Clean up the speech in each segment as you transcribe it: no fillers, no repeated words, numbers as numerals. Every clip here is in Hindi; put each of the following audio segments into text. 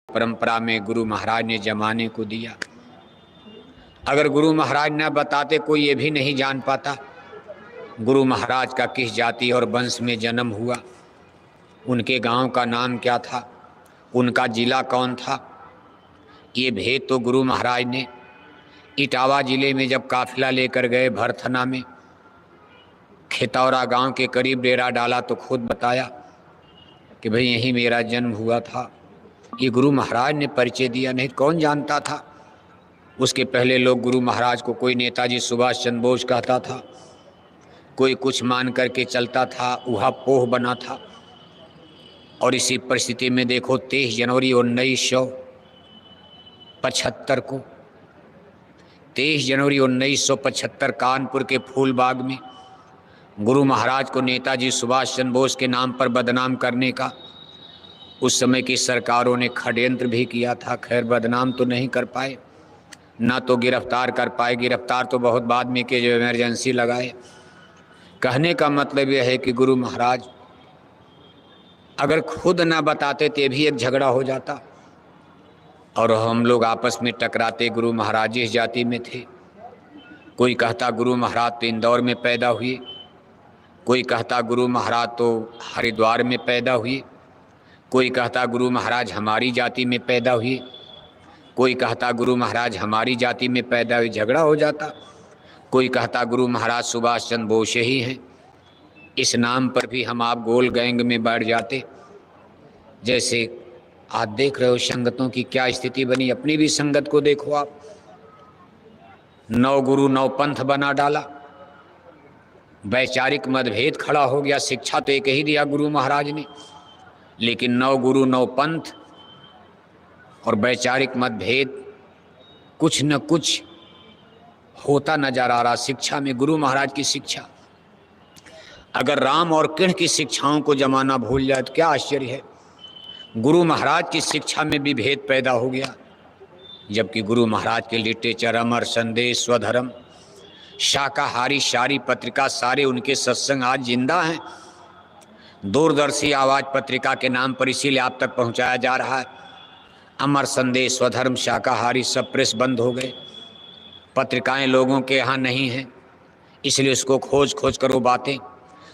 परंपरा में गुरु महाराज ने जमाने को दिया। अगर गुरु महाराज न बताते कोई ये भी नहीं जान पाता गुरु महाराज का किस जाति और वंश में जन्म हुआ, उनके गांव का नाम क्या था, उनका जिला कौन था। ये भेद तो गुरु महाराज ने इटावा जिले में जब काफिला लेकर गए भरथना में, खेतौरा गांव के करीब डेरा डाला तो खुद बताया कि भाई यहीं मेरा जन्म हुआ था। ये गुरु महाराज ने परिचय दिया, नहीं कौन जानता था। उसके पहले लोग गुरु महाराज को कोई नेताजी सुभाष चंद्र बोस कहता था, कोई कुछ मान करके चलता था, वह पोह बना था। और इसी परिस्थिति में देखो 23 जनवरी 1975 को 23 जनवरी 1975 कानपुर के फूलबाग में गुरु महाराज को नेताजी सुभाष चंद्र बोस के नाम पर बदनाम करने का उस समय की सरकारों ने षड्यंत्र भी किया था। खैर बदनाम तो नहीं कर पाए, ना तो गिरफ्तार कर पाए, गिरफ्तार तो बहुत बाद में के जो इमरजेंसी लगाए। कहने का मतलब यह है कि गुरु महाराज अगर खुद ना बताते तो भी एक झगड़ा हो जाता और हम लोग आपस में टकराते। गुरु महाराज जिस जाति में थे, कोई कहता गुरु महाराज तो इंदौर में पैदा हुए, कोई कहता गुरु महाराज तो हरिद्वार में पैदा हुए, कोई कहता गुरु महाराज हमारी जाति में पैदा हुए, कोई कहता गुरु महाराज हमारी जाति में पैदा हुए, झगड़ा हो जाता। कोई कहता गुरु महाराज सुभाष चंद्र बोस ही हैं, इस नाम पर भी हम आप गोल गैंग में बैठ जाते। जैसे आज देख रहे हो संगतों की क्या स्थिति बनी, अपनी भी संगत को देखो आप। 9 गुरु 9 पंथ बना डाला, वैचारिक मतभेद खड़ा हो गया। शिक्षा तो एक ही दिया गुरु महाराज ने, लेकिन 9 गुरु 9 पंथ और वैचारिक मतभेद कुछ न कुछ होता नजर आ रहा। शिक्षा में गुरु महाराज की शिक्षा, अगर राम और कृष्ण की शिक्षाओं को जमाना भूल जाए तो क्या आश्चर्य है। गुरु महाराज की शिक्षा में भी भेद पैदा हो गया, जबकि गुरु महाराज के लिटरेचर, अमर संदेश, स्वधर्म, शाकाहारी शारी पत्रिका, सारे उनके सत्संग आज जिंदा हैं। दूरदर्शी आवाज पत्रिका के नाम पर इसीलिए आप तक पहुंचाया जा रहा है। अमर संदेश, स्वधर्म, शाकाहारी सब प्रेस बंद हो गए, पत्रिकाएं लोगों के यहाँ नहीं हैं, इसलिए उसको खोज खोज कर वो बातें।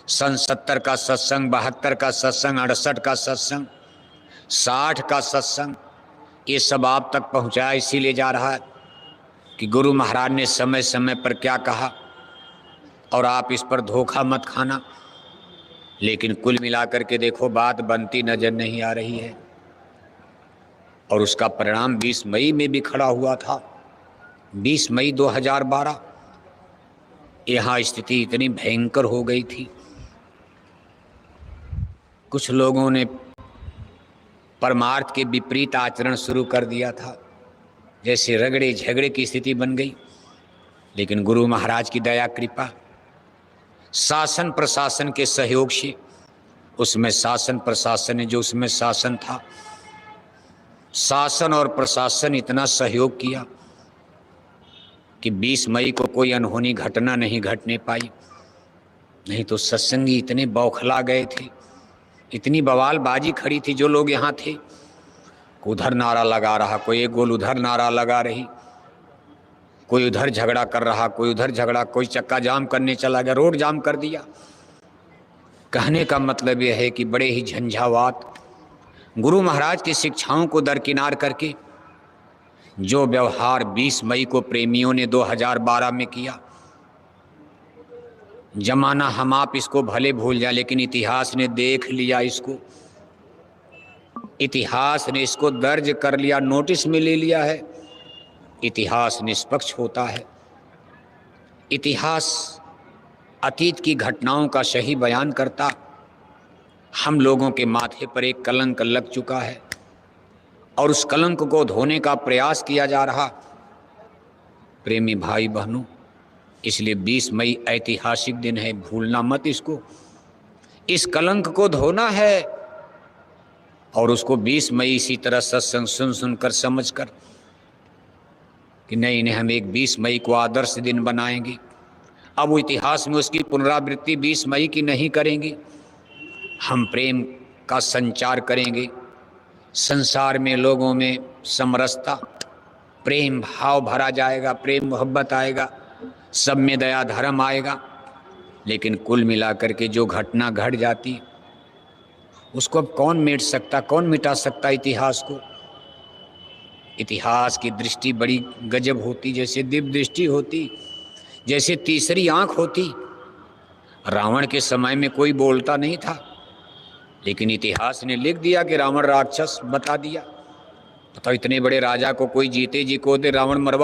सन 70 का सत्संग, 72 का सत्संग, 68 का सत्संग, 60 का सत्संग, ये सब आप तक पहुंचाया इसीलिए जा रहा है कि गुरु महाराज ने समय समय पर क्या कहा और आप इस पर धोखा मत खाना। लेकिन कुल मिलाकर के देखो बात बनती नजर नहीं आ रही है। और उसका परिणाम 20 मई में भी खड़ा हुआ था। 20 मई 2012 यहाँ स्थिति इतनी भयंकर हो गई थी, कुछ लोगों ने परमार्थ के विपरीत आचरण शुरू कर दिया था, जैसे रगड़े झगड़े की स्थिति बन गई। लेकिन गुरु महाराज की दया कृपा, शासन प्रशासन के सहयोग से, उसमें शासन प्रशासन ने जो उसमें शासन था, शासन और प्रशासन इतना सहयोग किया कि 20 मई को कोई अनहोनी घटना नहीं घटने पाई। नहीं तो सत्संगी इतने बौखला गए थे, इतनी बवालबाजी खड़ी थी। जो लोग यहाँ थे, उधर नारा लगा रहा, कोई एक गोल उधर नारा लगा रही, कोई उधर झगड़ा कर रहा, कोई उधर झगड़ा, कोई चक्का जाम करने चला गया, रोड जाम कर दिया। कहने का मतलब यह है कि बड़े ही झंझावात, गुरु महाराज की शिक्षाओं को दरकिनार करके जो व्यवहार 20 मई को प्रेमियों ने 2012 में किया, जमाना हम आप इसको भले भूल जाए, लेकिन इतिहास ने देख लिया इसको, इतिहास ने इसको दर्ज कर लिया, नोटिस में ले लिया है। इतिहास निष्पक्ष होता है, इतिहास अतीत की घटनाओं का सही बयान करता। हम लोगों के माथे पर एक कलंक लग चुका है और उस कलंक को धोने का प्रयास किया जा रहा। प्रेमी भाई बहनों, इसलिए 20 मई ऐतिहासिक दिन है, भूलना मत इसको। इस कलंक को धोना है और उसको 20 मई इसी तरह सत्संग सुन सुनकर समझ कर कि नहीं नहीं हम एक 20 मई को आदर्श दिन बनाएंगे। अब वो इतिहास में उसकी पुनरावृत्ति 20 मई की नहीं करेंगे, हम प्रेम का संचार करेंगे, संसार में लोगों में समरसता, प्रेम भाव भरा जाएगा, प्रेम मोहब्बत आएगा, सब में दया धर्म आएगा। लेकिन कुल मिलाकर के जो घटना घट जाती उसको अब कौन मिट सकता, कौन मिटा सकता इतिहास को। इतिहास की दृष्टि बड़ी गजब होती, जैसे दिव्य दृष्टि होती, जैसे तीसरी आंख होती। रावण के समय में कोई बोलता नहीं था, लेकिन इतिहास ने लिख दिया कि रावण राक्षस बता दिया। बताओ, इतने बड़े राजा को कोई जीते जी को दे रावण मरवा